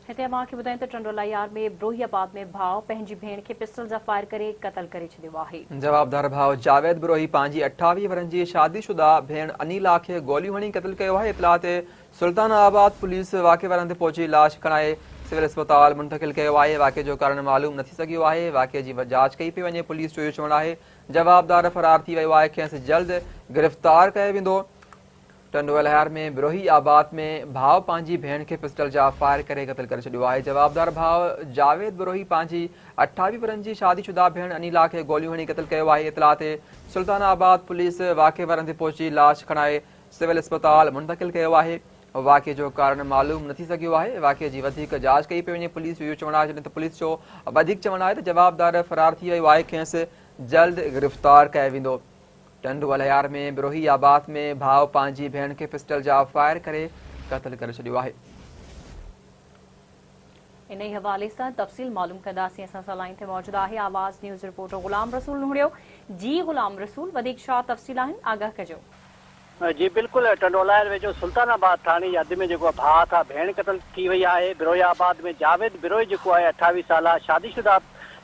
हिते मां खे ॿुधायूं त टंडोला यार में ब्रोहियाबाद में भाउ पंहिंजी भेण खे पिस्टल जा फायर करे क़तल करे छॾियो आहे। जवाबदार भाउ जावेद ब्रोही पंहिंजी 28 वरनि जी शादीशुदा भेण अनीला खे गोलियूं हणी क़तल कयो आहे। इतला ते सुल्तानाबाद पुलिस वाक़े वारनि ते पहुची लाश खणाए सिविल अस्पताल मुंतक़िल कयो आहे। वाक़े जो कारण मालूम न थी सघियो आहे। वाक़े जी जांच कई पई वञे। पुलिस जो इहो चवणु आहे जवाबदार फरार थी वियो आहे। खेसि जल्द गिरफ़्तार कयो वेंदो। टंडोला में ब्रोही आबाद में भाउ पंहिंजी भेण खे पिस्टल जा फायर करे क़तल करे छॾियो आहे। जवाबदार भाउ जावेद ब्रोही पंहिंजी 28 वरनि जी शादीशुदा भेण अनीला खे गोलियूं हणी क़तल कयो आहे। इतला ते सुल्तानाबाद पुलिस वाक़े वारनि ते पहुची लाश खणाए सिविल अस्पताल मुंतक़िल कयो आहे। वाक़े जो कारण मालूम न थी सघियो आहे। वाक़े जी वधीक जांच कई पई वञे। पुलिस जो इहो चवणु आहे। जॾहिं त पुलिस जो वधीक चवणु आहे त जवाबदार फरार थी वियो आहे। खेसि जल्द गिरफ़्तार कयो वेंदो। टंडोला में ब्रोही आबाद में भाउ पंहिंजी भेण खे पिस्टल जा फायर करे क़तल करे छॾियो आहे। इन ई हवाले सां तफ़सील मालूम कंदासीं। असां सां लाइन ते मौजूदु आहे आवाज़ न्यूज़ रिपोर्टर गुलाम रसूल नुहड़ियो। जी गुलाम रसूल, वधीक छा तफ़सील आहिनि, आगाह कजो। जी बिल्कुल, टंडोला वेझो सुल्तानाबाद थाने जी हद में जो भाउ था भेण क़तल थी वही है। ब्रोहियाबाद में जावेद ब्रोही जो है 28 साल शादीशुदा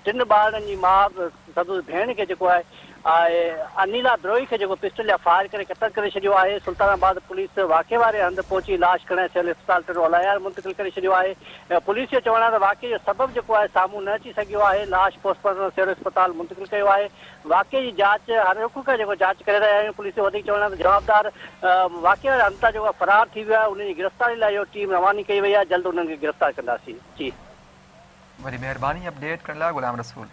3 ॿारनि जी माउ संदसि भेण के जो है अनीला ब्रोही के जो पिस्टल या फायर करे क़तल करे छॾियो आहे। सुल्तानाबाद पुलिस वाक़े वारे हंधि पहुची लाश खणाए सिविल अस्पताल टंडोला मुंतक़िल करे छॾियो आहे। पुलिस जो चवणु आहे त वाक़े जो सबब जो है साम्हूं न अची सघियो आहे। लाश पोस्टमार्टम सिविल अस्पताल मुंतक़िल कयो आहे। वाक़े की जांच हर रुख खां जांच करे रहिया आहियूं। पुलिस जो वधीक चवणु आहे त जवाबदार वाक़े वारे हंधि तां जो फरार थी वियो आहे। उनजी गिरफ़्तारी लाइ इहो टीम रवानी कई वई आहे। जल्द उन्हनि खे गिरफ़्तार कंदासीं। जी वरी महिरबानी अपडेट करण लाइ गुलाम रसूल।